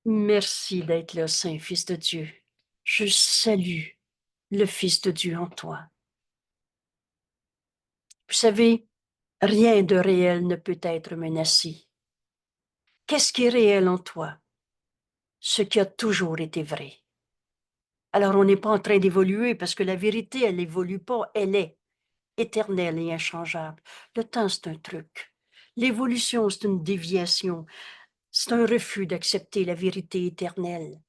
Merci d'être là, Saint Fils de Dieu. Je salue le Fils de Dieu en toi. Vous savez, rien de réel ne peut être menacé. Qu'est-ce qui est réel en toi? Ce qui a toujours été vrai. Alors, on n'est pas en train d'évoluer parce que la vérité, elle n'évolue pas, elle est éternelle et inchangeable. Le temps, c'est un truc. L'évolution, c'est une déviation. C'est un refus d'accepter la vérité éternelle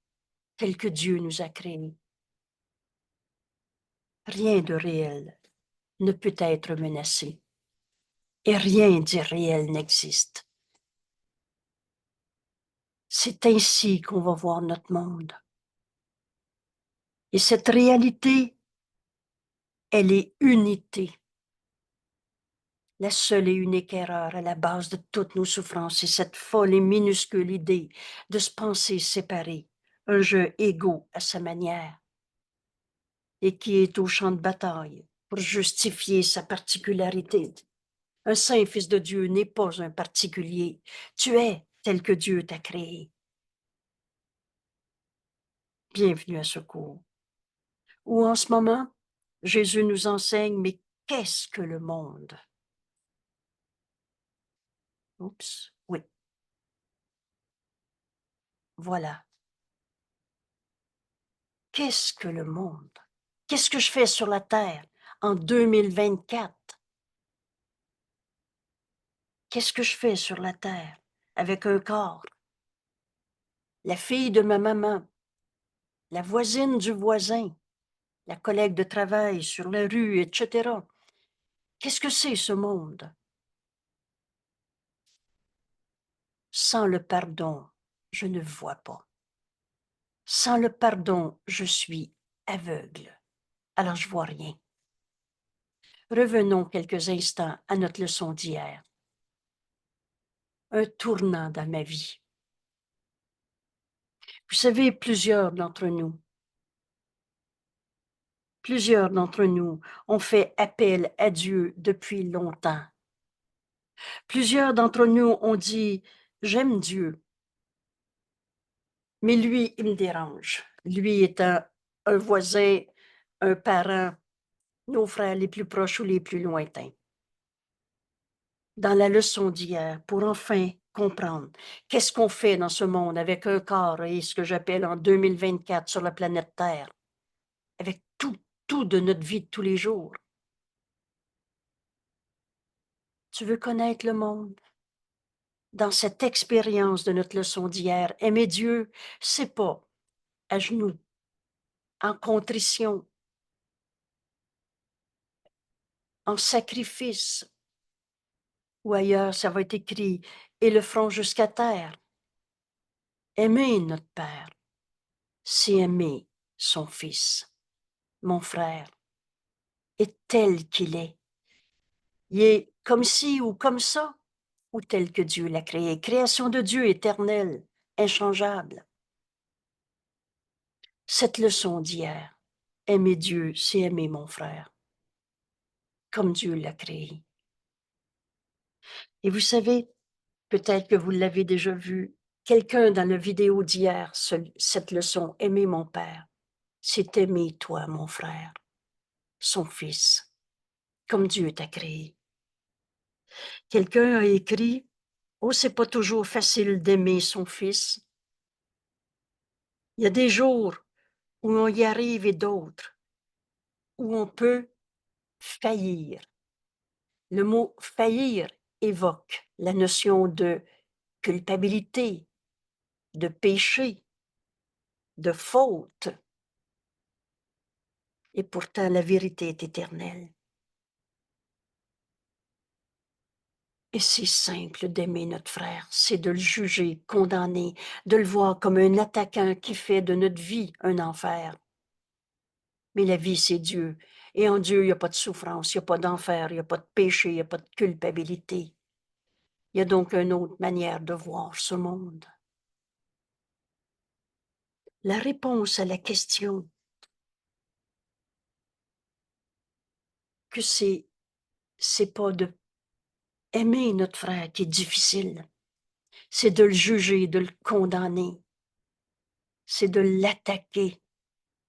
telle que Dieu nous a créés. Rien de réel ne peut être menacé et rien d'irréel n'existe. C'est ainsi qu'on va voir notre monde. Et cette réalité, elle est unité. La seule et unique erreur à la base de toutes nos souffrances est cette folle et minuscule idée de se penser séparé, un jeu égaux à sa manière, et qui est au champ de bataille pour justifier sa particularité. Un saint fils de Dieu n'est pas un particulier. Tu es tel que Dieu t'a créé. Bienvenue à ce cours. Où en ce moment, Jésus nous enseigne, mais qu'est-ce que le monde? Oups, oui, voilà. Qu'est-ce que le monde? Qu'est-ce que je fais sur la terre en 2024? Qu'est-ce que je fais sur la terre avec un corps? La fille de ma maman, la voisine du voisin, la collègue de travail sur la rue, etc. Qu'est-ce que c'est ce monde? Sans le pardon, je ne vois pas. Sans le pardon, je suis aveugle. Alors je vois rien. Revenons quelques instants à notre leçon d'hier. Un tournant dans ma vie. Vous savez, plusieurs d'entre nous ont fait appel à Dieu depuis longtemps. Plusieurs d'entre nous ont dit, j'aime Dieu, mais lui, il me dérange. Lui étant un voisin, un parent, nos frères les plus proches ou les plus lointains. Dans la leçon d'hier, pour enfin comprendre qu'est-ce qu'on fait dans ce monde avec un corps et ce que j'appelle en 2024 sur la planète Terre, avec tout de notre vie de tous les jours. Tu veux connaître le monde? Dans cette expérience de notre leçon d'hier, aimer Dieu, c'est pas à genoux, en contrition, en sacrifice, ou ailleurs, ça va être écrit, et le front jusqu'à terre. Aimer notre Père, c'est aimer son Fils, mon frère, est tel qu'il est. Il est comme ci ou comme ça, ou tel que Dieu l'a créé. Création de Dieu éternelle, inchangeable. Cette leçon d'hier, aimer Dieu, c'est aimer mon frère, comme Dieu l'a créé. Et vous savez, peut-être que vous l'avez déjà vu, quelqu'un dans la vidéo d'hier, cette leçon, aimer mon père, c'est aimer toi, mon frère, son fils, comme Dieu t'a créé. Quelqu'un a écrit, oh, c'est pas toujours facile d'aimer son fils. Il y a des jours où on y arrive et d'autres où on peut faillir. Le mot faillir évoque la notion de culpabilité, de péché, de faute. Et pourtant, la vérité est éternelle. Et c'est simple d'aimer notre frère, c'est de le juger, condamner, de le voir comme un attaquant qui fait de notre vie un enfer. Mais la vie, c'est Dieu. Et en Dieu, il n'y a pas de souffrance, il n'y a pas d'enfer, il n'y a pas de péché, il n'y a pas de culpabilité. Il y a donc une autre manière de voir ce monde. La réponse à la question que c'est pas de aimer notre frère qui est difficile, c'est de le juger, de le condamner. c'est de l'attaquer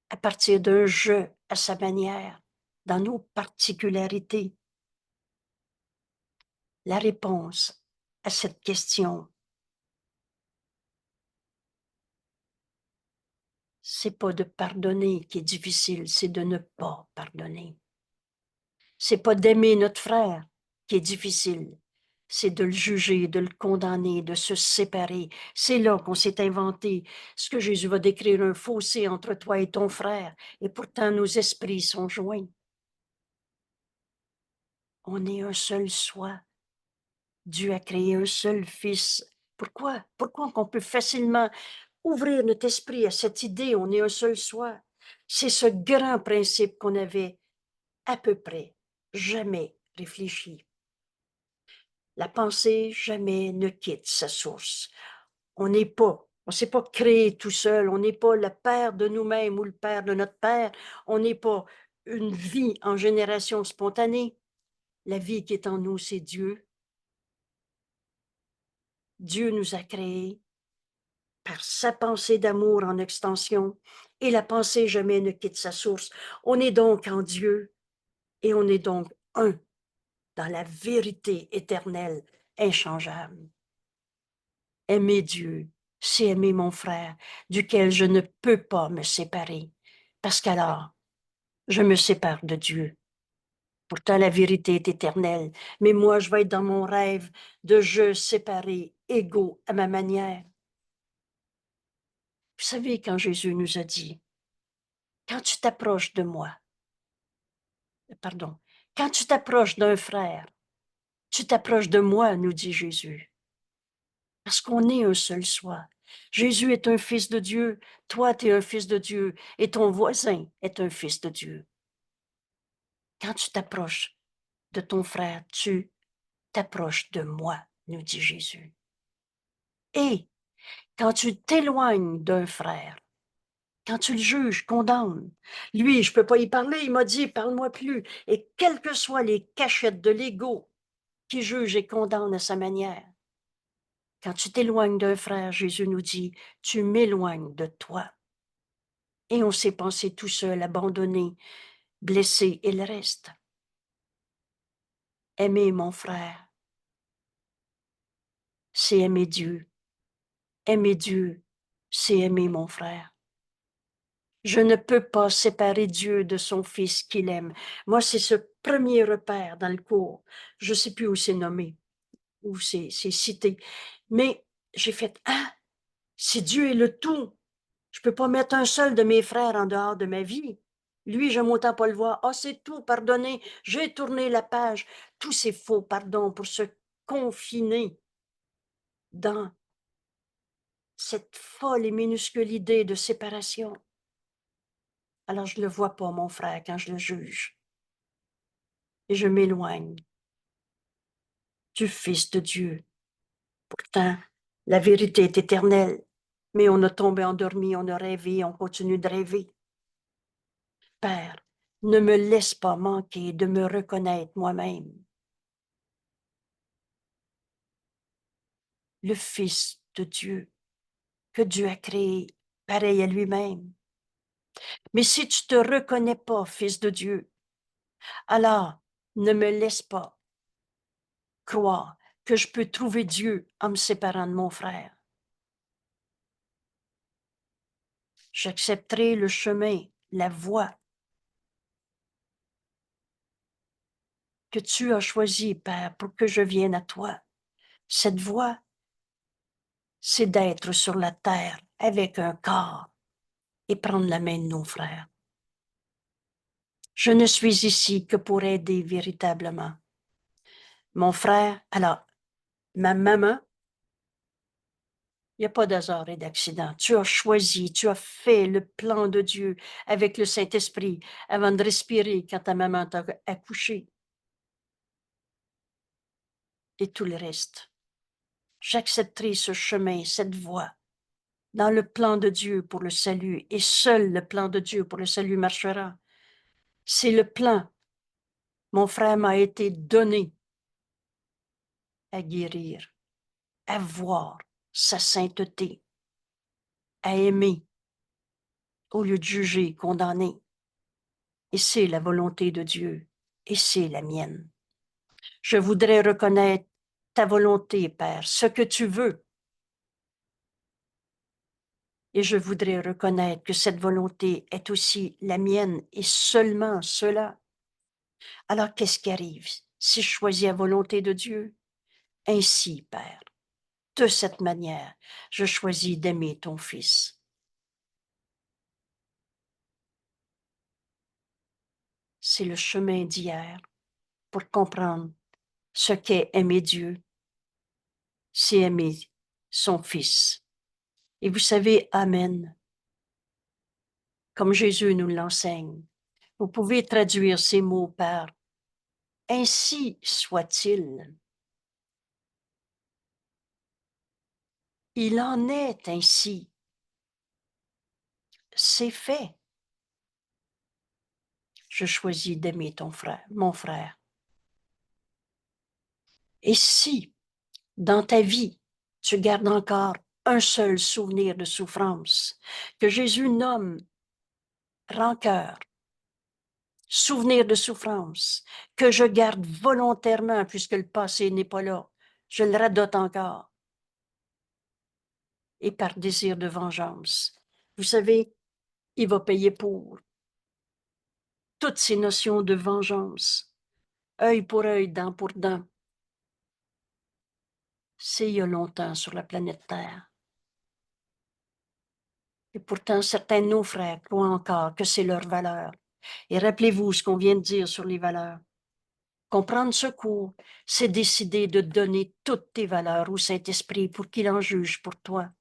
à partir d'un jeu à sa manière, dans nos particularités. La réponse à cette question, c'est pas de pardonner qui est difficile, c'est de ne pas pardonner. C'est pas d'aimer notre frère qui est difficile, c'est de le juger, de le condamner, de se séparer. C'est là qu'on s'est inventé ce que Jésus va décrire, un fossé entre toi et ton frère, et pourtant nos esprits sont joints. On est un seul soi. Dieu a créé un seul Fils. Pourquoi? Pourquoi qu'on peut facilement ouvrir notre esprit à cette idée, on est un seul soi? C'est ce grand principe qu'on avait à peu près jamais réfléchi. La pensée jamais ne quitte sa source. On ne s'est pas créé tout seul, on n'est pas le père de nous-mêmes ou le père de notre père, on n'est pas une vie en génération spontanée. La vie qui est en nous, c'est Dieu. Dieu nous a créés par sa pensée d'amour en extension, et la pensée jamais ne quitte sa source. On est donc en Dieu, et on est donc un dans la vérité éternelle, inchangeable. Aimer Dieu, c'est aimer mon frère, duquel je ne peux pas me séparer, parce qu'alors, je me sépare de Dieu. Pourtant, la vérité est éternelle, mais moi, je vais être dans mon rêve de jeux séparés, égaux à ma manière. Vous savez, quand Jésus nous a dit, quand tu t'approches de moi, pardon, quand tu t'approches d'un frère, tu t'approches de moi, nous dit Jésus, parce qu'on est un seul soi. Jésus est un fils de Dieu, toi tu es un fils de Dieu, et ton voisin est un fils de Dieu. Quand tu t'approches de ton frère, tu t'approches de moi, nous dit Jésus. Et quand tu t'éloignes d'un frère, quand tu le juges, condamnes, lui, je ne peux pas y parler, il m'a dit, parle-moi plus. Et quelles que soient les cachettes de l'ego qui juge et condamne à sa manière, quand tu t'éloignes d'un frère, Jésus nous dit, tu m'éloignes de toi. Et on s'est pensé tout seul, abandonné, blessé, et le reste. Aimer mon frère, c'est aimer Dieu. Aimer Dieu, c'est aimer mon frère. Je ne peux pas séparer Dieu de son Fils qu'il aime. Moi, c'est ce premier repère dans le cours. Je ne sais plus où c'est nommé, où c'est cité. Mais j'ai fait, ah, si Dieu est le tout, je ne peux pas mettre un seul de mes frères en dehors de ma vie. Lui, je m'entends pas le voir. Ah, c'est tout, pardonnez, j'ai tourné la page. Tout c'est faux, pardon, pour se confiner dans cette folle et minuscule idée de séparation. Alors je ne le vois pas, mon frère, quand je le juge. Et je m'éloigne du Fils de Dieu. Pourtant, la vérité est éternelle, mais on a tombé endormi, on a rêvé, on continue de rêver. Père, ne me laisse pas manquer de me reconnaître moi-même. Le Fils de Dieu, que Dieu a créé, pareil à lui-même. Mais si tu te reconnais pas, Fils de Dieu, alors ne me laisse pas croire que je peux trouver Dieu en me séparant de mon frère. J'accepterai le chemin, la voie que tu as choisie, Père, pour que je vienne à toi. Cette voie, c'est d'être sur la terre avec un corps et prendre la main de nos frères. Je ne suis ici que pour aider véritablement. Mon frère, alors, ma maman, il n'y a pas d'hasard et d'accident. Tu as choisi, tu as fait le plan de Dieu avec le Saint-Esprit avant de respirer quand ta maman t'a accouché. Et tout le reste. J'accepterai ce chemin, cette voie, dans le plan de Dieu pour le salut, et seul le plan de Dieu pour le salut marchera. C'est le plan. Mon frère m'a été donné à guérir, à voir sa sainteté, à aimer, au lieu de juger, condamner. Et c'est la volonté de Dieu, et c'est la mienne. Je voudrais reconnaître ta volonté, Père, ce que tu veux. Et je voudrais reconnaître que cette volonté est aussi la mienne et seulement cela. Alors, qu'est-ce qui arrive si je choisis la volonté de Dieu? Ainsi, Père, de cette manière, je choisis d'aimer ton Fils. C'est le chemin d'hier pour comprendre ce qu'est aimer Dieu, c'est aimer son Fils. Et vous savez, Amen, comme Jésus nous l'enseigne. Vous pouvez traduire ces mots par « Ainsi soit-il ». Il en est ainsi. C'est fait. Je choisis d'aimer ton frère, mon frère. Et si, dans ta vie, tu gardes encore un seul souvenir de souffrance, que Jésus nomme rancœur, souvenir de souffrance, que je garde volontairement puisque le passé n'est pas là, je le radote encore, et par désir de vengeance. Vous savez, il va payer pour toutes ces notions de vengeance, œil pour œil, dent pour dent. C'est il y a longtemps sur la planète Terre. Et pourtant, certains de nos frères croient encore que c'est leur valeur. Et rappelez-vous ce qu'on vient de dire sur les valeurs. Comprendre ce cours, c'est décider de donner toutes tes valeurs au Saint-Esprit pour qu'il en juge pour toi.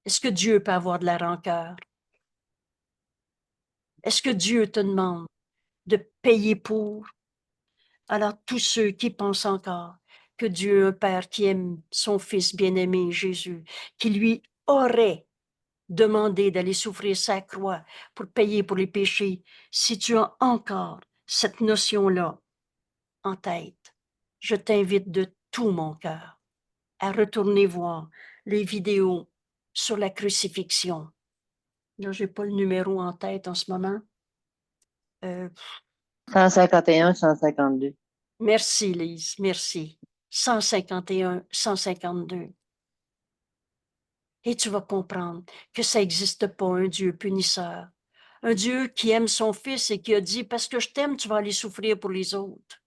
Est-ce que Dieu peut avoir de la rancœur? Est-ce que Dieu te demande de payer pour? Alors, tous ceux qui pensent encore que Dieu, un Père qui aime son Fils bien-aimé, Jésus, qui lui aurait demandé d'aller souffrir sa croix pour payer pour les péchés, si tu as encore cette notion-là en tête, je t'invite de tout mon cœur à retourner voir les vidéos sur la crucifixion. Là, j'ai pas le numéro en tête en ce moment. Euh, 151, 152. merci, Lise, merci. 151, 152. Et tu vas comprendre que ça n'existe pas un Dieu punisseur. Un Dieu qui aime son Fils et qui a dit, parce que je t'aime, tu vas aller souffrir pour les autres.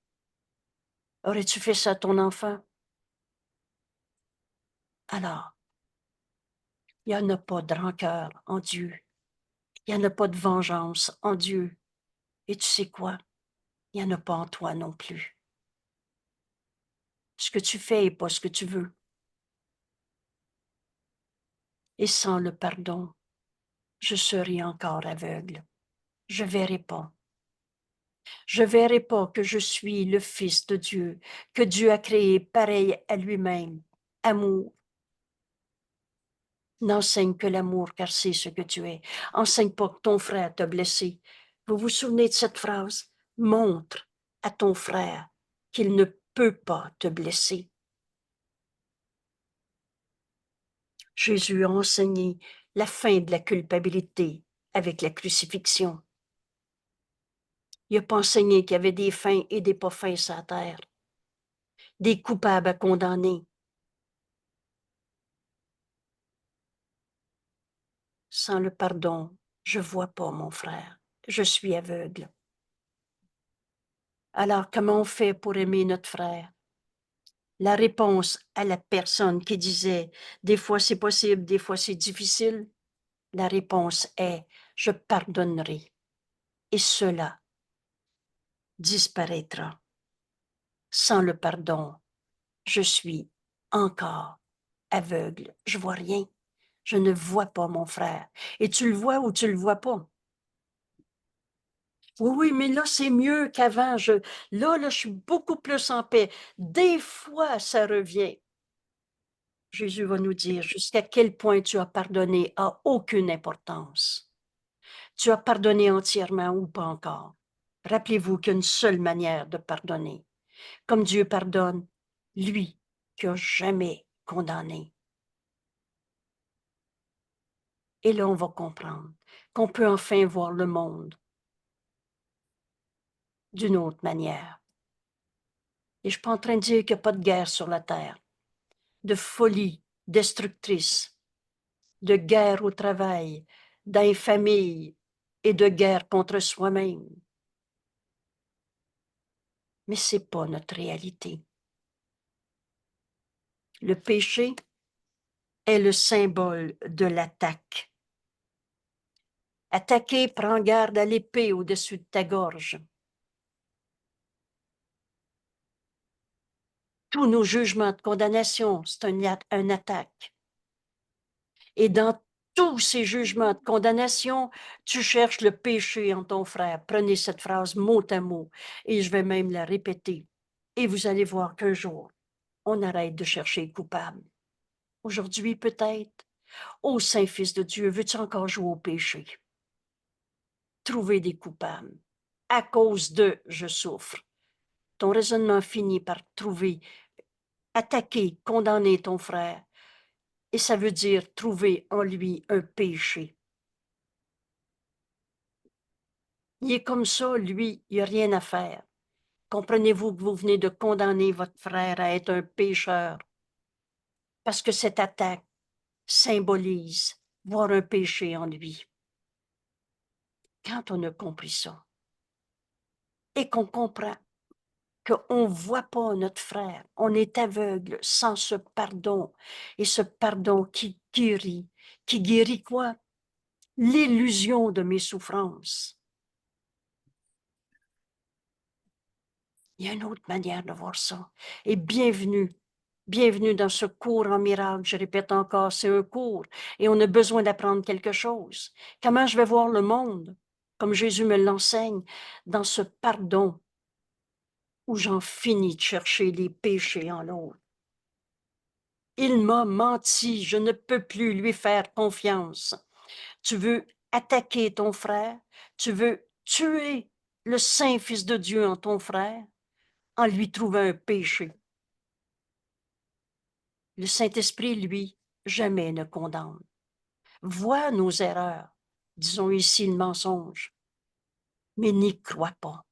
Aurais-tu fait ça à ton enfant? Alors, il n'y en a pas de rancœur en Dieu. Il n'y en a pas de vengeance en Dieu. Et tu sais quoi? Il n'y en a pas en toi non plus. Ce que tu fais n'est pas ce que tu veux. Et sans le pardon, je serai encore aveugle. Je ne verrai pas. Je ne verrai pas que je suis le Fils de Dieu, que Dieu a créé pareil à lui-même. Amour. N'enseigne que l'amour, car c'est ce que tu es. Enseigne pas que ton frère t'a blessé. Vous vous souvenez de cette phrase? Montre à ton frère qu'il ne peut pas te blesser. Jésus a enseigné la fin de la culpabilité avec la crucifixion. Il n'a pas enseigné qu'il y avait des fins et des pas fins sur la terre, des coupables à condamner. Sans le pardon, je ne vois pas mon frère, je suis aveugle. Alors, comment on fait pour aimer notre frère? La réponse à la personne qui disait « des fois c'est possible, des fois c'est difficile », la réponse est « je pardonnerai » et cela disparaîtra. Sans le pardon, je suis encore aveugle. Je vois rien. Je ne vois pas mon frère. Et tu le vois ou tu le vois pas. Oui, oui, mais là, c'est mieux qu'avant. Là, je suis beaucoup plus en paix. Des fois, ça revient. Jésus va nous dire jusqu'à quel point tu as pardonné a aucune importance. Tu as pardonné entièrement ou pas encore. Rappelez-vous qu'il y a une seule manière de pardonner. Comme Dieu pardonne, lui qui n'a jamais condamné. Et là, on va comprendre qu'on peut enfin voir le monde d'une autre manière. Et je ne suis pas en train de dire qu'il n'y a pas de guerre sur la terre, de folie destructrice, de guerre au travail, d'infamie et de guerre contre soi-même. Mais ce n'est pas notre réalité. Le péché est le symbole de l'attaque. Attaquer, prends garde à l'épée au-dessus de ta gorge. Tous nos jugements de condamnation, c'est un attaque. Et dans tous ces jugements de condamnation, tu cherches le péché en ton frère. Prenez cette phrase mot à mot et je vais même la répéter. Et vous allez voir qu'un jour, on arrête de chercher le coupable. Aujourd'hui, peut-être, ô Saint-Fils de Dieu, veux-tu encore jouer au péché? Trouver des coupables. À cause de je souffre. Ton raisonnement finit par trouver, attaquer, condamner ton frère. Et ça veut dire trouver en lui un péché. Il est comme ça, lui, il n'y a rien à faire. Comprenez-vous que vous venez de condamner votre frère à être un pécheur? Parce que cette attaque symbolise voir un péché en lui. Quand on a compris ça et qu'on comprend qu'on ne voit pas notre frère, on est aveugle sans ce pardon, et ce pardon qui guérit quoi? L'illusion de mes souffrances. Il y a une autre manière de voir ça. Et bienvenue dans ce cours en miracle. Je répète encore, c'est un cours et on a besoin d'apprendre quelque chose. Comment je vais voir le monde, comme Jésus me l'enseigne, dans ce pardon où j'en finis de chercher les péchés en l'autre. Il m'a menti, je ne peux plus lui faire confiance. Tu veux attaquer ton frère, tu veux tuer le Saint-Fils de Dieu en ton frère en lui trouvant un péché. Le Saint-Esprit, lui, jamais ne condamne. Voit nos erreurs, disons ici le mensonge, mais n'y croit pas.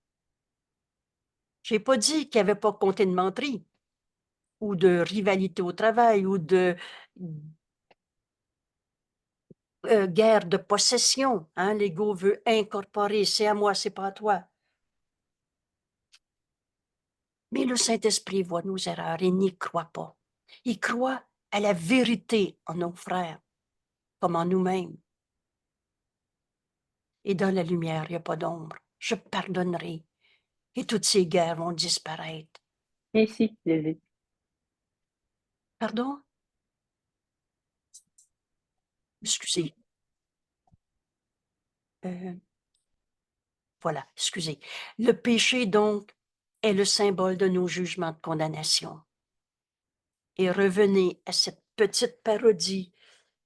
Je n'ai pas dit qu'il n'y avait pas compté de menterie, ou de rivalité au travail, ou de guerre de possession. Hein? L'ego veut incorporer, c'est à moi, c'est pas à toi. Mais le Saint-Esprit voit nos erreurs et n'y croit pas. Il croit à la vérité en nos frères, comme en nous-mêmes. Et dans la lumière, il n'y a pas d'ombre. Je pardonnerai. Et toutes ces guerres vont disparaître. Merci, David. Pardon? Excusez. Voilà, excusez. Le péché, donc, est le symbole de nos jugements de condamnation. Et revenez à cette petite parodie,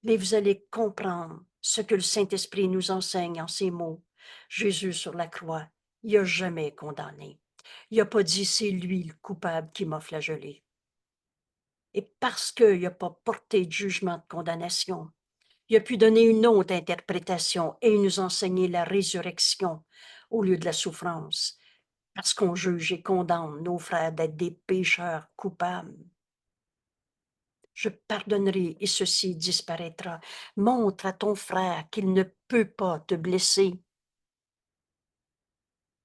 mais vous allez comprendre ce que le Saint-Esprit nous enseigne en ces mots. Jésus sur la croix, il n'a jamais condamné. Il n'a pas dit c'est lui le coupable qui m'a flagellé. Et parce qu'il n'a pas porté de jugement de condamnation, il a pu donner une autre interprétation et nous enseigner la résurrection au lieu de la souffrance, parce qu'on juge et condamne nos frères d'être des pécheurs coupables. Je pardonnerai et ceci disparaîtra. Montre à ton frère qu'il ne peut pas te blesser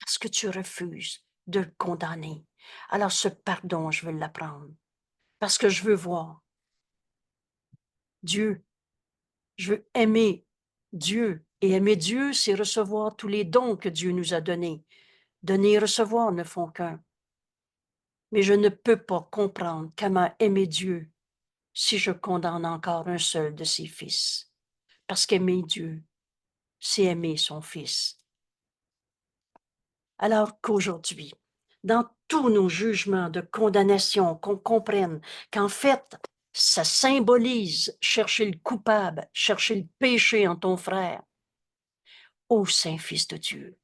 parce que tu refuses de le condamner. Alors ce pardon, je veux l'apprendre parce que je veux voir Dieu. Je veux aimer Dieu. Et aimer Dieu, c'est recevoir tous les dons que Dieu nous a donnés. Donner et recevoir ne font qu'un. Mais je ne peux pas comprendre comment aimer Dieu si je condamne encore un seul de ses fils. Parce qu'aimer Dieu, c'est aimer son Fils. Alors qu'aujourd'hui, dans tous nos jugements de condamnation, qu'on comprenne qu'en fait, ça symbolise chercher le coupable, chercher le péché en ton frère. Ô Saint-Fils de Dieu,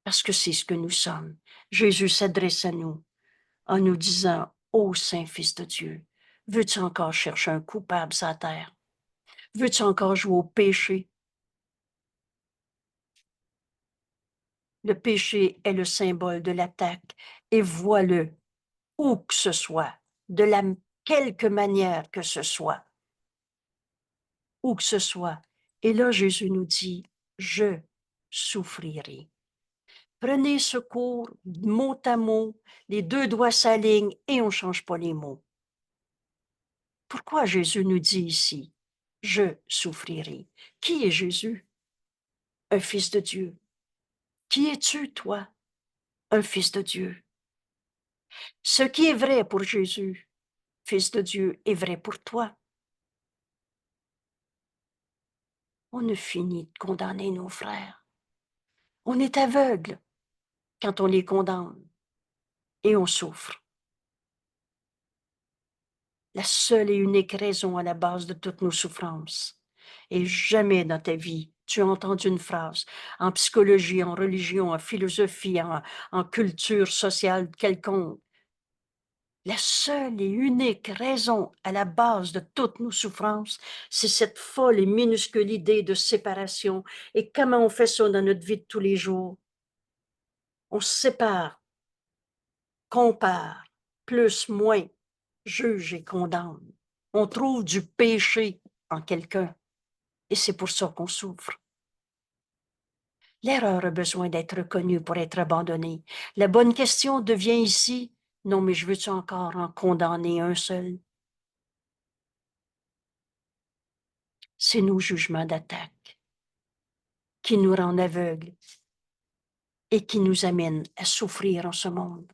parce que c'est ce que nous sommes. Jésus s'adresse à nous en nous disant, ô Saint-Fils de Dieu, veux-tu encore chercher un coupable sur la terre? Veux-tu encore jouer au péché? Le péché est le symbole de l'attaque et vois-le où que ce soit, de la quelque manière que ce soit, où que ce soit. Et là, Jésus nous dit, je souffrirai. Prenez ce cours mot à mot, les deux doigts s'alignent et on ne change pas les mots. Pourquoi Jésus nous dit ici, je souffrirai? Qui est Jésus? Un fils de Dieu. Qui es-tu, toi? Un fils de Dieu. Ce qui est vrai pour Jésus, fils de Dieu, est vrai pour toi. On a fini de condamner nos frères. On est aveugle quand on les condamne et on souffre. La seule et unique raison à la base de toutes nos souffrances. Et jamais dans ta vie, tu as entendu une phrase en psychologie, en religion, en philosophie, en culture sociale quelconque. La seule et unique raison à la base de toutes nos souffrances, c'est cette folle et minuscule idée de séparation. Et comment on fait ça dans notre vie de tous les jours? On se sépare, compare, plus, moins, juge et condamne. On trouve du péché en quelqu'un et c'est pour ça qu'on souffre. L'erreur a besoin d'être reconnue pour être abandonnée. La bonne question devient ici, non mais je veux-tu encore en condamner un seul? C'est nos jugements d'attaque qui nous rendent aveugles et qui nous amènent à souffrir en ce monde.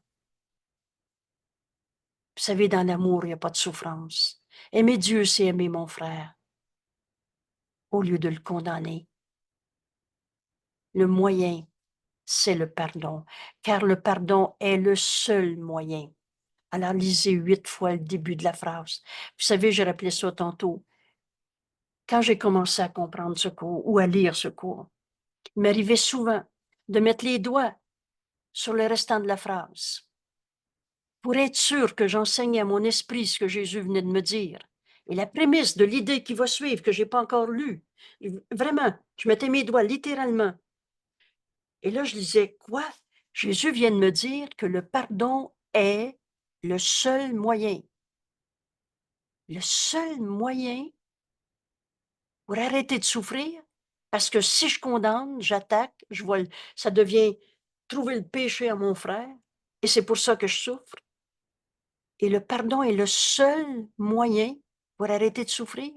Vous savez, dans l'amour, il n'y a pas de souffrance. Aimer Dieu, c'est aimer mon frère, au lieu de le condamner. Le moyen, c'est le pardon, car le pardon est le seul moyen. Alors, lisez 8 fois le début de la phrase. Vous savez, je rappelais ça tantôt. Quand j'ai commencé à comprendre ce cours ou à lire ce cours, il m'arrivait souvent de mettre les doigts sur le restant de la phrase pour être sûr que j'enseigne à mon esprit ce que Jésus venait de me dire. Et la prémisse de l'idée qui va suivre, que je n'ai pas encore lue, vraiment, je mettais mes doigts littéralement. Et là, je disais, quoi? Jésus vient de me dire que le pardon est le seul moyen. Le seul moyen pour arrêter de souffrir, parce que si je condamne, j'attaque, ça devient trouver le péché à mon frère, et c'est pour ça que je souffre. Et le pardon est le seul moyen pour arrêter de souffrir.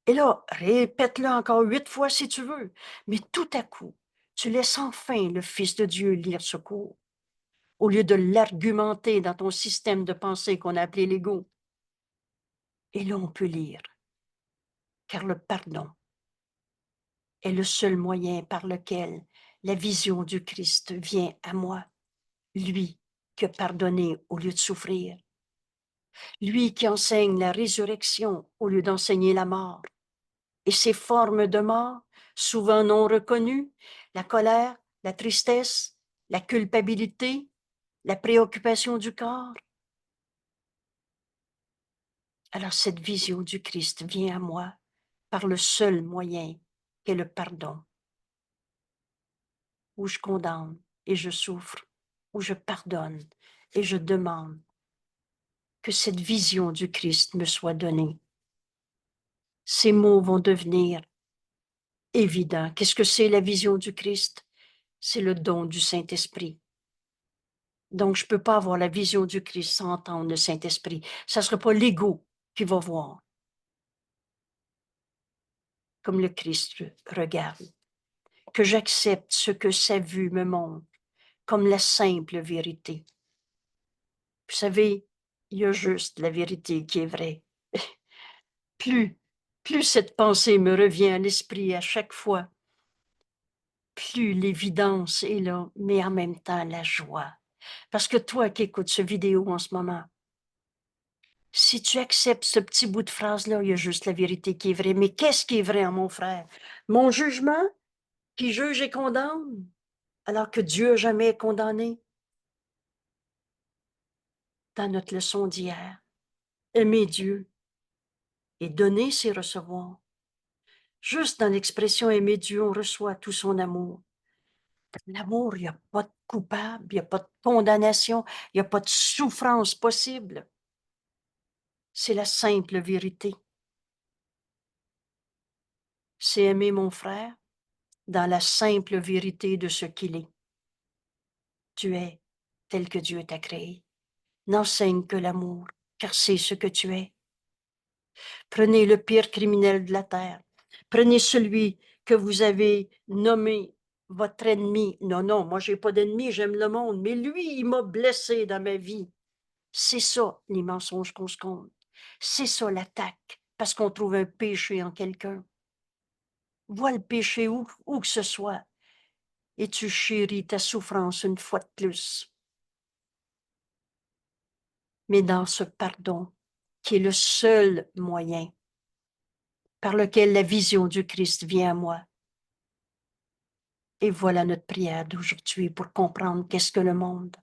Et là, répète-le encore 8 fois si tu veux, mais tout à coup, tu laisses enfin le Fils de Dieu lire ce cours, au lieu de l'argumenter dans ton système de pensée qu'on a appelé l'ego. Et là, on peut lire, car le pardon est le seul moyen par lequel la vision du Christ vient à moi, lui qui a pardonné au lieu de souffrir, lui qui enseigne la résurrection au lieu d'enseigner la mort, et ces formes de mort, souvent non reconnues, la colère, la tristesse, la culpabilité, la préoccupation du corps. Alors cette vision du Christ vient à moi par le seul moyen qu'est le pardon, où je condamne et je souffre, où je pardonne et je demande que cette vision du Christ me soit donnée. Ces mots vont devenir évidents. Qu'est-ce que c'est la vision du Christ? C'est le don du Saint-Esprit. Donc, je ne peux pas avoir la vision du Christ sans entendre le Saint-Esprit. Ça ne sera pas l'ego qui va voir, comme le Christ regarde. Que j'accepte ce que sa vue me montre, comme la simple vérité. Vous savez, il y a juste la vérité qui est vraie. Plus, plus cette pensée me revient à l'esprit à chaque fois, plus l'évidence est là, mais en même temps la joie. Parce que toi qui écoutes cette vidéo en ce moment, si tu acceptes ce petit bout de phrase-là, il y a juste la vérité qui est vraie. Mais qu'est-ce qui est vrai en mon frère? Mon jugement qui juge et condamne, alors que Dieu n'a jamais condamné. Dans notre leçon d'hier, aimer Dieu, Et donner, c'est recevoir. Juste dans l'expression aimer Dieu, on reçoit tout son amour. L'amour, il n'y a pas de coupable, il n'y a pas de condamnation, il n'y a pas de souffrance possible. C'est la simple vérité. C'est aimer mon frère dans la simple vérité de ce qu'il est. Tu es tel que Dieu t'a créé. N'enseigne que l'amour, car c'est ce que tu es. Prenez le pire criminel de la terre. Prenez celui que vous avez nommé votre ennemi. Non, non, moi, j'ai pas d'ennemi, j'aime le monde, mais lui, il m'a blessé dans ma vie. C'est ça, les mensonges qu'on se compte. C'est ça, l'attaque, parce qu'on trouve un péché en quelqu'un. Vois le péché où que ce soit, et tu chéris ta souffrance une fois de plus. Mais dans ce pardon, qui est le seul moyen par lequel la vision du Christ vient à moi. Et voilà notre prière d'aujourd'hui pour comprendre qu'est-ce que le monde.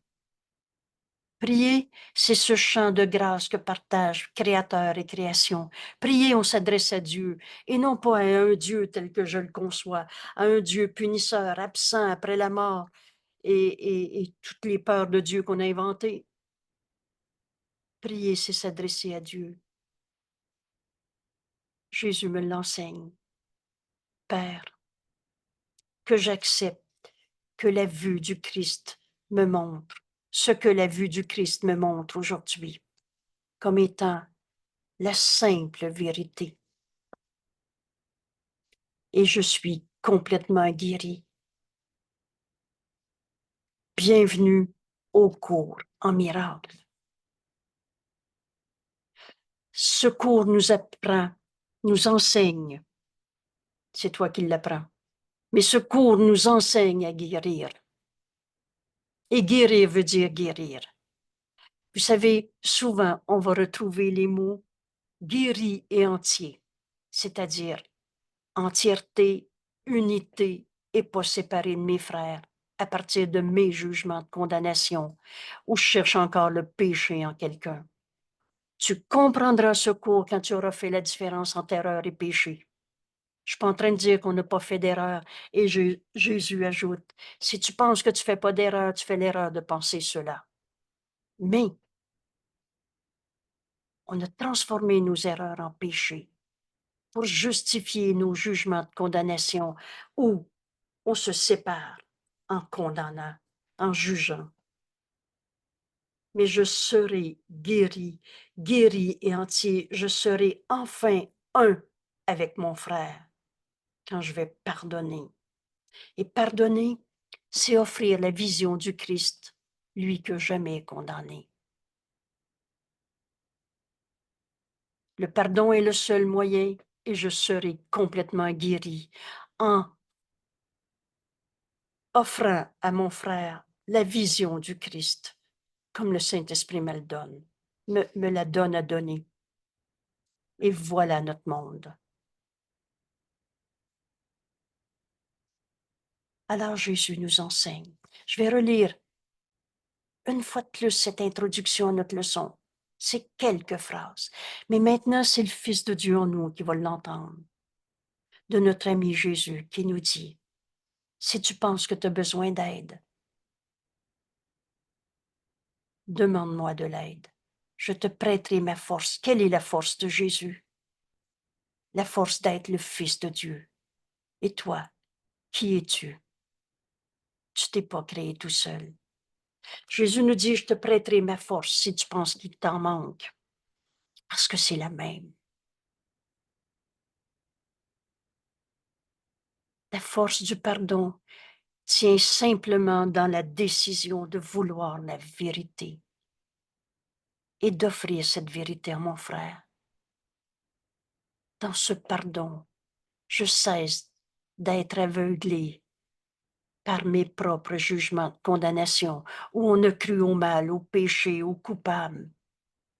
Prier, c'est ce chant de grâce que partagent Créateur et création. Prier, on s'adresse à Dieu, et non pas à un Dieu tel que je le conçois, à un Dieu punisseur, absent après la mort, et toutes les peurs de Dieu qu'on a inventées. Prier, c'est s'adresser à Dieu. Jésus me l'enseigne. Père, que j'accepte que la vue du Christ me montre, ce que la vue du Christ me montre aujourd'hui, comme étant la simple vérité. Et je suis complètement guérie. Bienvenue au cours en miracle. Ce cours nous apprend, nous enseigne, c'est toi qui l'apprends, mais ce cours nous enseigne à guérir. Et guérir veut dire guérir. Vous savez, souvent, on va retrouver les mots guéri et entier, c'est-à-dire entièreté, unité et pas séparé de mes frères à partir de mes jugements de condamnation où je cherche encore le péché en quelqu'un. Tu comprendras ce cours quand tu auras fait la différence entre erreur et péché. Je suis pas en train de dire qu'on n'a pas fait d'erreur. Et Jésus ajoute, si tu penses que tu fais pas d'erreur, tu fais l'erreur de penser cela. Mais on a transformé nos erreurs en péché pour justifier nos jugements de condamnation ou on se sépare en condamnant, en jugeant. Mais je serai guéri, guéri et entier. Je serai enfin un avec mon frère quand je vais pardonner. Et pardonner, c'est offrir la vision du Christ, lui que jamais condamné. Le pardon est le seul moyen et je serai complètement guéri en offrant à mon frère la vision du Christ, comme le Saint-Esprit me le donne, me la donne à donner. Et voilà notre monde. Alors Jésus nous enseigne. Je vais relire une fois de plus cette introduction à notre leçon. C'est quelques phrases. Mais maintenant, c'est le Fils de Dieu en nous qui va l'entendre. De notre ami Jésus qui nous dit, si tu penses que tu as besoin d'aide, demande-moi de l'aide. Je te prêterai ma force. Quelle est la force de Jésus? La force d'être le Fils de Dieu. Et toi, qui es-tu? Tu t'es pas créé tout seul. Jésus nous dit, je te prêterai ma force si tu penses qu'il t'en manque, parce que c'est la même. La force du pardon tient simplement dans la décision de vouloir la vérité et d'offrir cette vérité à mon frère. Dans ce pardon, je cesse d'être aveuglé par mes propres jugements de condamnation, où on a cru au mal, au péché, au coupable,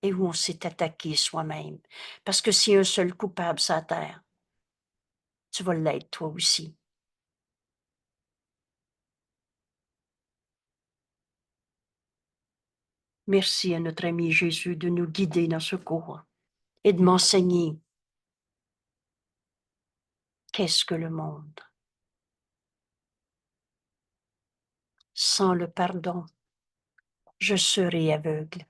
et où on s'est attaqué soi-même. Parce que s'il y a un seul coupable sur la terre, tu vas l'être toi aussi. Merci à notre ami Jésus de nous guider dans ce cours et de m'enseigner Qu'est-ce que le monde? Sans le pardon, je serai aveugle.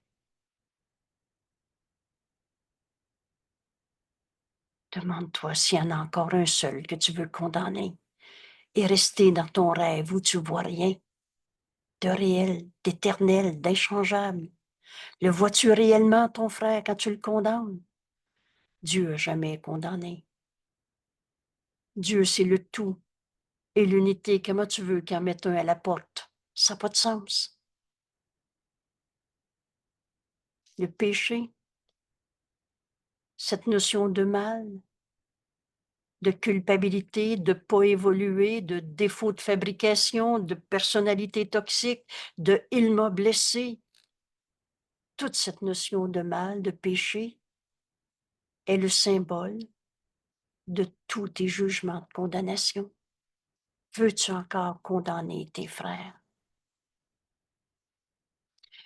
Demande-toi s'il y en a encore un seul que tu veux condamner et rester dans ton rêve où tu vois rien, de réel, d'éternel, d'inchangeable. Le vois-tu réellement, ton frère, quand tu le condamnes? Dieu n'a jamais condamné. Dieu, c'est le tout et l'unité. Comment tu veux qu'en mette un à la porte? Ça n'a pas de sens. Le péché, cette notion de mal, de culpabilité, de pas évoluer, de défaut de fabrication, de personnalité toxique, de « il m'a blessé », toute cette notion de mal, de péché, est le symbole de tous tes jugements de condamnation. Veux-tu encore condamner tes frères?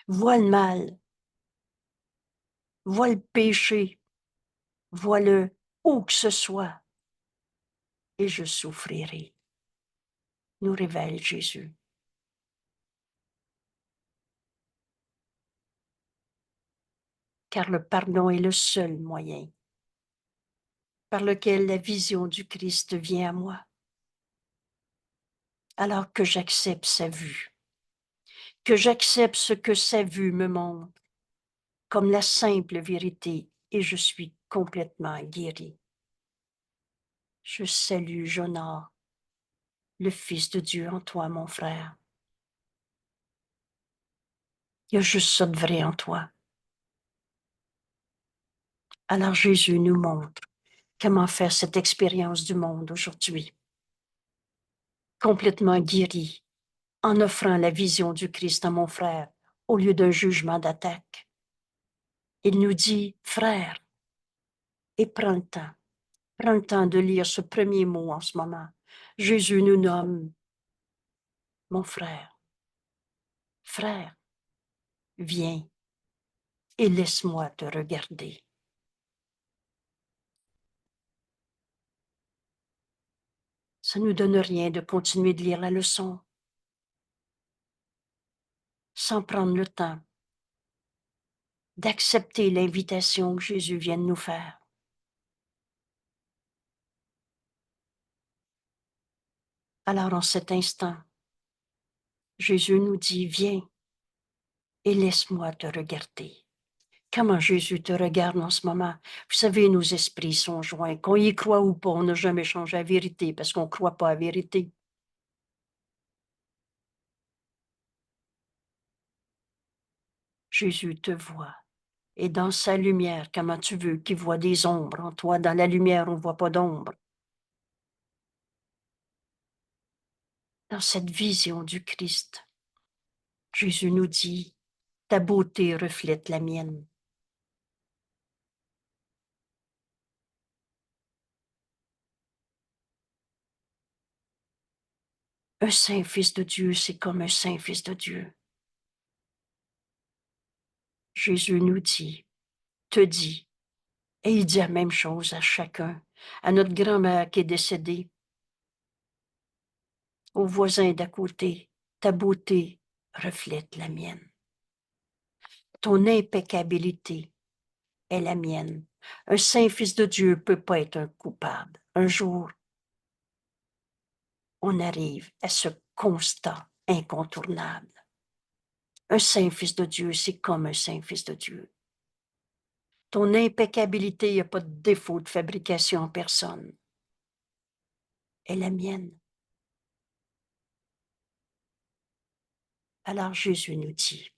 Vois le mal, vois le péché, vois-le où que ce soit, et je souffrirai, nous révèle Jésus. Car le pardon est le seul moyen par lequel la vision du Christ vient à moi, alors que j'accepte sa vue, que j'accepte ce que sa vue me montre comme la simple vérité, et je suis complètement guéri. Je salue, j'honore le Fils de Dieu en toi, mon frère. Il y a juste ça de vrai en toi. Alors Jésus nous montre comment faire cette expérience du monde aujourd'hui, complètement guéri, en offrant la vision du Christ à mon frère, au lieu d'un jugement d'attaque. Il nous dit, frère, et prends le temps de lire ce premier mot en ce moment. Jésus nous nomme mon frère. Frère, viens et laisse-moi te regarder. Ça ne nous donne rien de continuer de lire la leçon sans prendre le temps d'accepter l'invitation que Jésus vient de nous faire. Alors en cet instant, Jésus nous dit, viens et laisse-moi te regarder. Comment Jésus te regarde en ce moment? Vous savez, nos esprits sont joints. Qu'on y croit ou pas, on n'a jamais changé la vérité parce qu'on ne croit pas à la vérité. Jésus te voit. Et dans sa lumière, comment tu veux qu'il voit des ombres en toi? Dans la lumière, on ne voit pas d'ombre. Dans cette vision du Christ, Jésus nous dit, ta beauté reflète la mienne. Un saint fils de Dieu, c'est comme un saint fils de Dieu. Jésus nous dit, te dit, et il dit la même chose à chacun, à notre grand-mère qui est décédée, au voisin d'à côté, ta beauté reflète la mienne. Ton impeccabilité est la mienne. Un saint fils de Dieu ne peut pas être un coupable. Un jour, on arrive à ce constat incontournable. Un saint fils de Dieu, c'est comme un saint fils de Dieu. Ton impeccabilité, il n'y a pas de défaut de fabrication en personne. Est la mienne. Alors Jésus nous dit,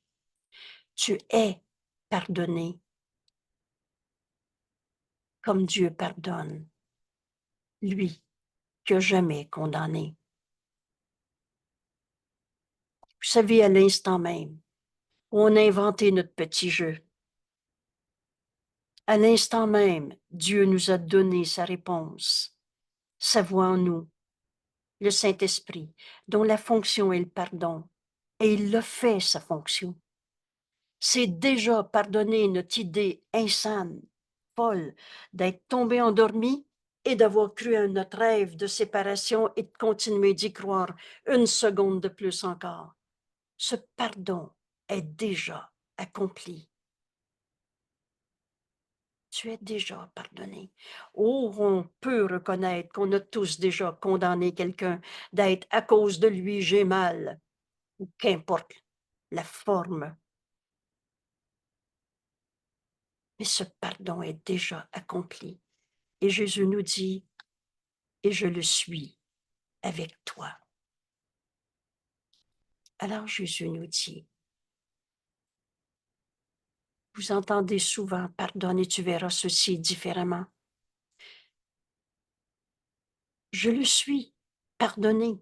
tu es pardonné comme Dieu pardonne, lui qui n'a jamais condamné. Vous savez, à l'instant même où on a inventé notre petit jeu, à l'instant même, Dieu nous a donné sa réponse, sa voix en nous, le Saint-Esprit, dont la fonction est le pardon. Et il l'a fait, sa fonction. C'est déjà pardonner notre idée insane, folle, d'être tombé endormi et d'avoir cru à notre rêve de séparation et de continuer d'y croire une seconde de plus encore. Ce pardon est déjà accompli. Tu es déjà pardonné. Oh, on peut reconnaître qu'on a tous déjà condamné quelqu'un d'être à cause de lui, j'ai mal, ou qu'importe la forme. Mais ce pardon est déjà accompli. Et Jésus nous dit, et je le suis avec toi. Alors Jésus nous dit, vous entendez souvent, pardonne et tu verras ceci différemment. Je le suis, pardonné,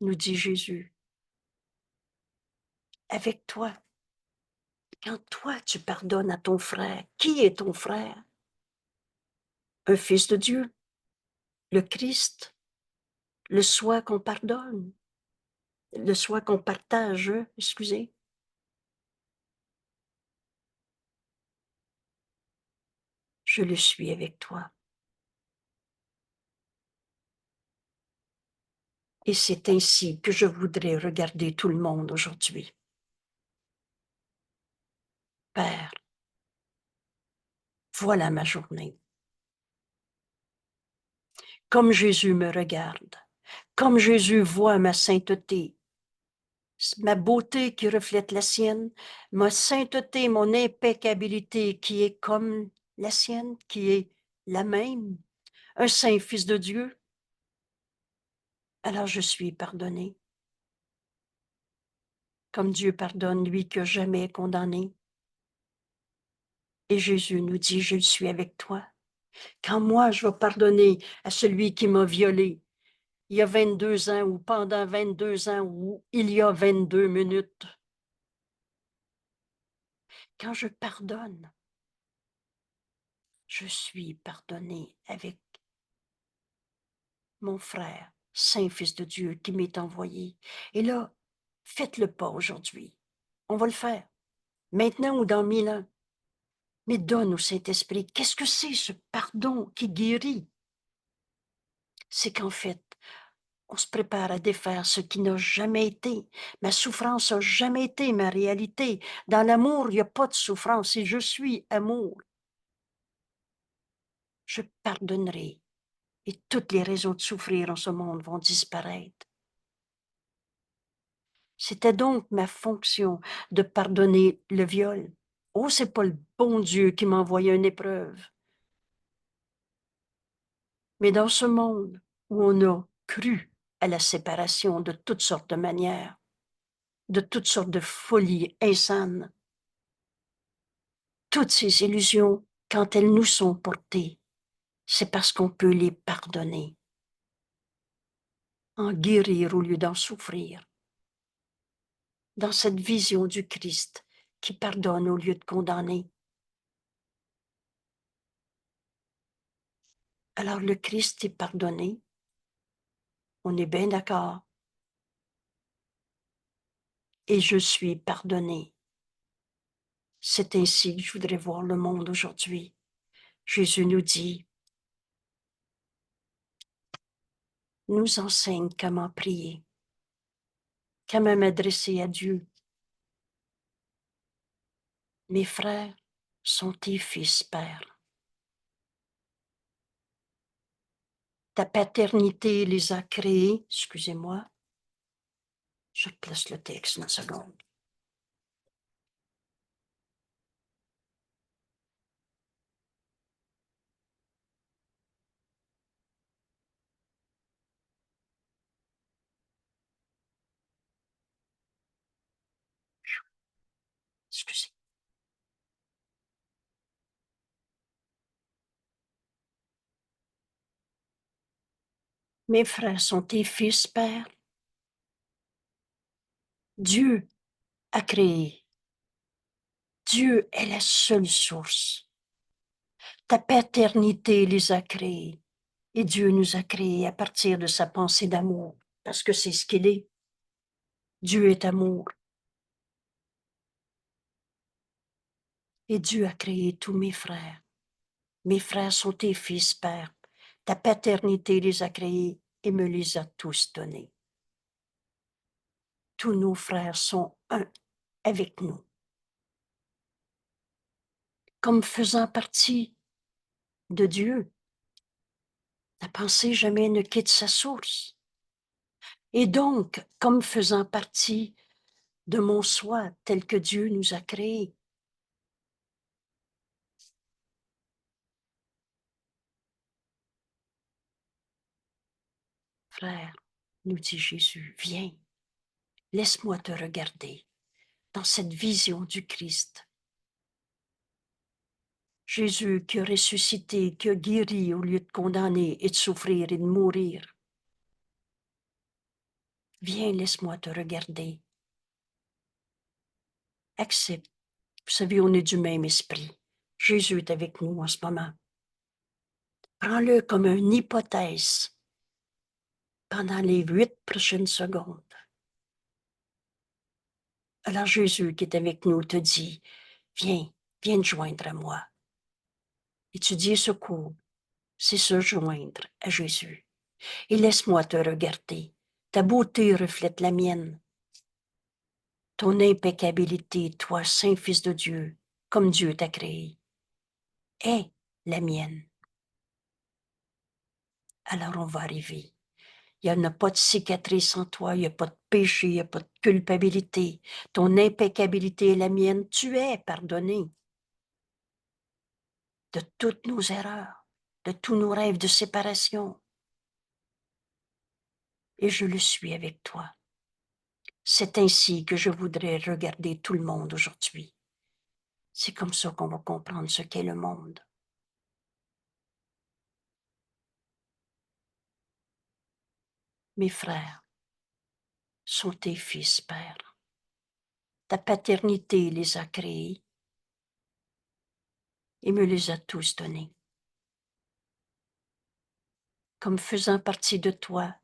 nous dit Jésus, avec toi. Quand toi, tu pardonnes à ton frère, qui est ton frère? Un fils de Dieu, le Christ, le soi qu'on pardonne, le soi qu'on partage, excusez. Je le suis avec toi. Et c'est ainsi que je voudrais regarder tout le monde aujourd'hui. Père, voilà ma journée. Comme Jésus me regarde, comme Jésus voit ma sainteté, ma beauté qui reflète la sienne, ma sainteté, mon impeccabilité qui est comme la sienne, qui est la même, un saint fils de Dieu, alors je suis pardonné. Comme Dieu pardonne lui que jamais condamné. Et Jésus nous dit, je suis avec toi. Quand moi, je vais pardonner à celui qui m'a violé, il y a 22 ans ou pendant 22 ans ou il y a 22 minutes, quand je pardonne, je suis pardonné avec mon frère, Saint Fils de Dieu qui m'est envoyé. Et là, faites-le pas aujourd'hui. On va le faire, maintenant ou dans 1000 ans. Mais donne au Saint-Esprit, qu'est-ce que c'est ce pardon qui guérit? C'est qu'en fait, on se prépare à défaire ce qui n'a jamais été. Ma souffrance n'a jamais été ma réalité. Dans l'amour, il n'y a pas de souffrance et je suis amour. Je pardonnerai et toutes les raisons de souffrir en ce monde vont disparaître. C'était donc ma fonction de pardonner le viol. Oh, c'est pas le bon Dieu qui m'a envoyé une épreuve. Mais dans ce monde où on a cru à la séparation de toutes sortes de manières, de toutes sortes de folies insanes, toutes ces illusions, quand elles nous sont portées, c'est parce qu'on peut les pardonner, en guérir au lieu d'en souffrir, dans cette vision du Christ qui pardonne au lieu de condamner. Alors le Christ est pardonné, on est bien d'accord, et je suis pardonné. C'est ainsi que je voudrais voir le monde aujourd'hui. Jésus nous dit, nous enseigne comment prier, comment m'adresser à Dieu. Mes frères sont tes fils, Père. Ta paternité les a créés, excusez-moi, je place le texte une seconde. Excusez. Mes frères sont tes fils, Père. Dieu a créé. Dieu est la seule source. Ta paternité les a créés. Et Dieu nous a créés à partir de sa pensée d'amour, parce que c'est ce qu'il est. Dieu est amour. Et Dieu a créé tous mes frères. Mes frères sont tes fils, Père. Ta paternité les a créés et me les a tous donnés. Tous nos frères sont un avec nous, comme faisant partie de Dieu. La pensée jamais ne quitte sa source. Et donc, comme faisant partie de mon soi tel que Dieu nous a créés. Frère, nous dit Jésus, viens, laisse-moi te regarder dans cette vision du Christ. Jésus qui a ressuscité, qui a guéri au lieu de condamner et de souffrir et de mourir. Viens, laisse-moi te regarder. Accepte. Vous savez, on est du même esprit. Jésus est avec nous en ce moment. Prends-le comme une hypothèse pendant les 8 prochaines secondes. Alors Jésus qui est avec nous te dit, viens, viens te joindre à moi. Étudier ce cours, c'est se joindre à Jésus. Et laisse-moi te regarder. Ta beauté reflète la mienne. Ton impeccabilité, toi, Saint Fils de Dieu, comme Dieu t'a créé, est la mienne. Alors on va arriver. Il n'y en a pas de cicatrice en toi, il n'y a pas de péché, il n'y a pas de culpabilité. Ton impeccabilité est la mienne. Tu es pardonné de toutes nos erreurs, de tous nos rêves de séparation. Et je le suis avec toi. C'est ainsi que je voudrais regarder tout le monde aujourd'hui. C'est comme ça qu'on va comprendre ce qu'est le monde. Mes frères sont tes fils, Père. Ta paternité les a créés et me les a tous donnés. Comme faisant partie de toi,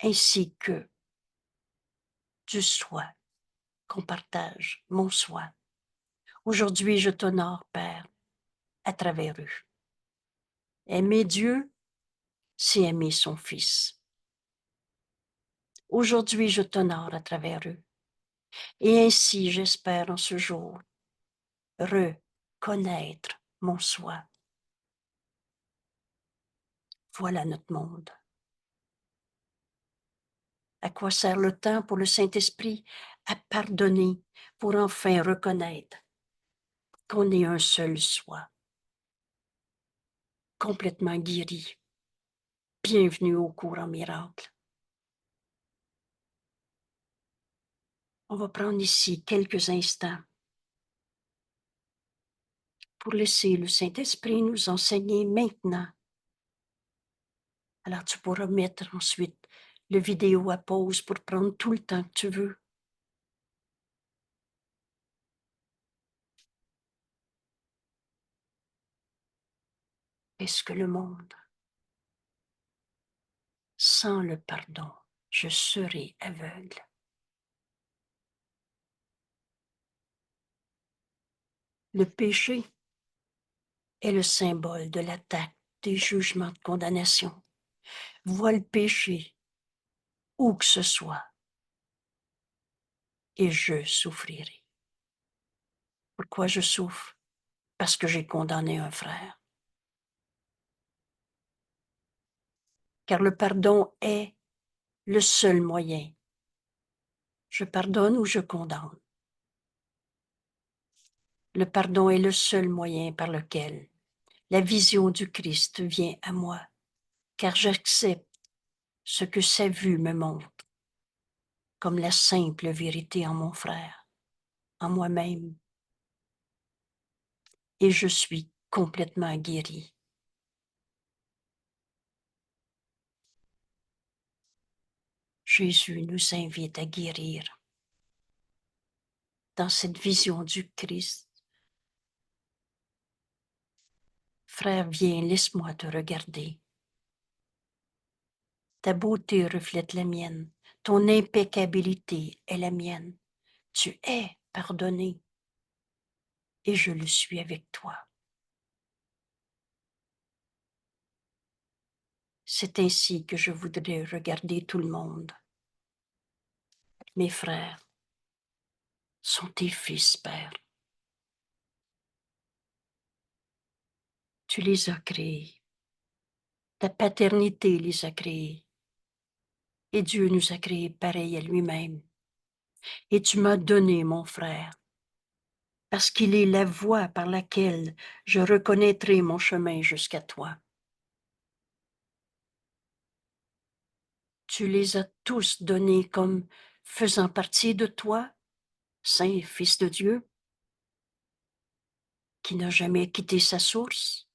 ainsi que du soi qu'on partage, mon soi. Aujourd'hui, je t'honore, Père, à travers eux. Aimer Dieu, c'est aimer son Fils. Aujourd'hui, je t'honore à travers eux. Et ainsi, j'espère en ce jour, reconnaître mon soi. Voilà notre monde. À quoi sert le temps pour le Saint-Esprit? À pardonner pour enfin reconnaître qu'on est un seul soi, complètement guéri. Bienvenue au cours en miracle. On va prendre ici quelques instants pour laisser le Saint-Esprit nous enseigner maintenant. Alors tu pourras mettre ensuite le vidéo à pause pour prendre tout le temps que tu veux. Est-ce que le monde, sans le pardon, je serai aveugle? Le péché est le symbole de l'attaque, des jugements de condamnation. Vois le péché où que ce soit et je souffrirai. Pourquoi je souffre? Parce que j'ai condamné un frère. Car le pardon est le seul moyen. Je pardonne ou je condamne. Le pardon est le seul moyen par lequel la vision du Christ vient à moi, car j'accepte ce que sa vue me montre, comme la simple vérité en mon frère, en moi-même, et je suis complètement guéri. Jésus nous invite à guérir dans cette vision du Christ. Frère, viens, laisse-moi te regarder. Ta beauté reflète la mienne, ton impeccabilité est la mienne. Tu es pardonné et je le suis avec toi. C'est ainsi que je voudrais regarder tout le monde. Mes frères sont tes fils, Père. Tu les as créés. Ta paternité les a créés. Et Dieu nous a créés pareils à lui-même. Et tu m'as donné mon frère, parce qu'il est la voie par laquelle je reconnaîtrai mon chemin jusqu'à toi. Tu les as tous donnés comme faisant partie de toi, Saint Fils de Dieu, qui n'a jamais quitté sa source,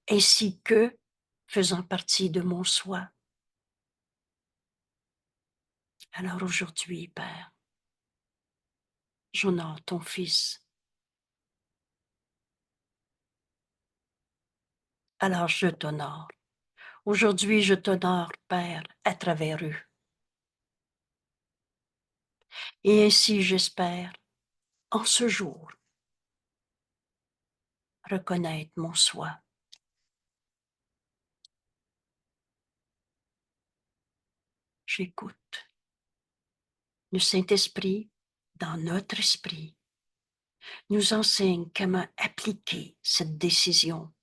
ainsi que faisant partie de mon soi. Alors aujourd'hui, Père, j'honore ton Fils. Alors je t'honore. Aujourd'hui, je t'honore, Père, à travers eux. Et ainsi, j'espère, en ce jour, reconnaître mon soi. J'écoute. Le Saint-Esprit, dans notre esprit, nous enseigne comment appliquer cette décision.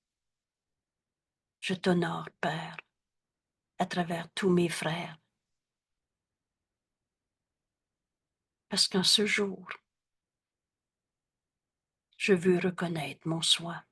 Je t'honore, Père, à travers tous mes frères, parce qu'en ce jour, je veux reconnaître mon soi.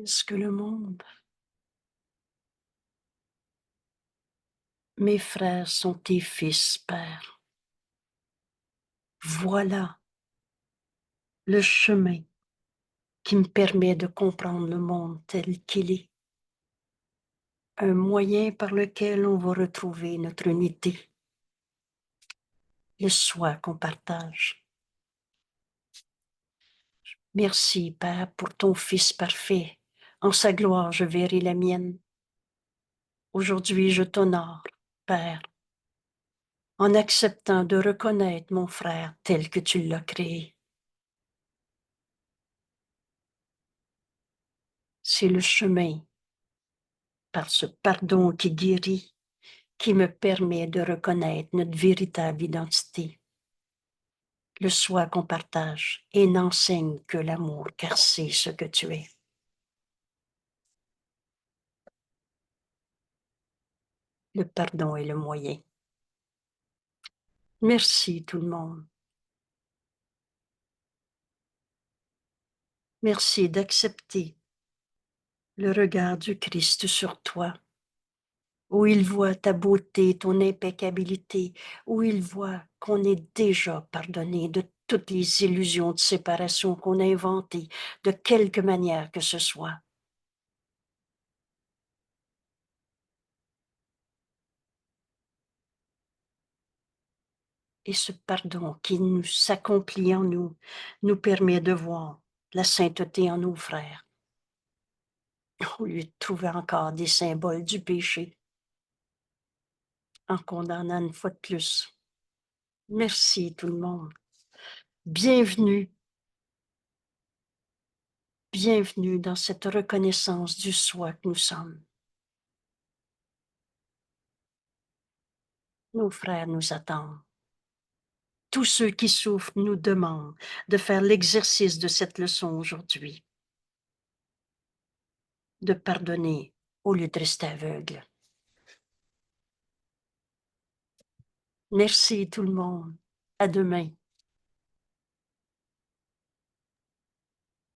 Est-ce que le monde, mes frères sont tes fils, Père. Voilà le chemin qui me permet de comprendre le monde tel qu'il est. Un moyen par lequel on va retrouver notre unité, le soi qu'on partage. Merci, Père, pour ton Fils parfait. En sa gloire, je verrai la mienne. Aujourd'hui, je t'honore, Père, en acceptant de reconnaître mon frère tel que tu l'as créé. C'est le chemin, par ce pardon qui guérit, qui me permet de reconnaître notre véritable identité, le soi qu'on partage, et n'enseigne que l'amour, car c'est ce que tu es. Le pardon est le moyen. Merci tout le monde. Merci d'accepter le regard du Christ sur toi, où il voit ta beauté, ton impeccabilité, où il voit qu'on est déjà pardonné de toutes les illusions de séparation qu'on a inventées, de quelque manière que ce soit. Et ce pardon qui nous s'accomplit en nous, nous permet de voir la sainteté en nos frères, au lieu de trouver encore des symboles du péché, en condamnant une fois de plus. Merci tout le monde. Bienvenue, bienvenue dans cette reconnaissance du soi que nous sommes. Nos frères nous attendent. Tous ceux qui souffrent nous demandent de faire l'exercice de cette leçon aujourd'hui, de pardonner au lieu de rester aveugle. Merci tout le monde. À demain.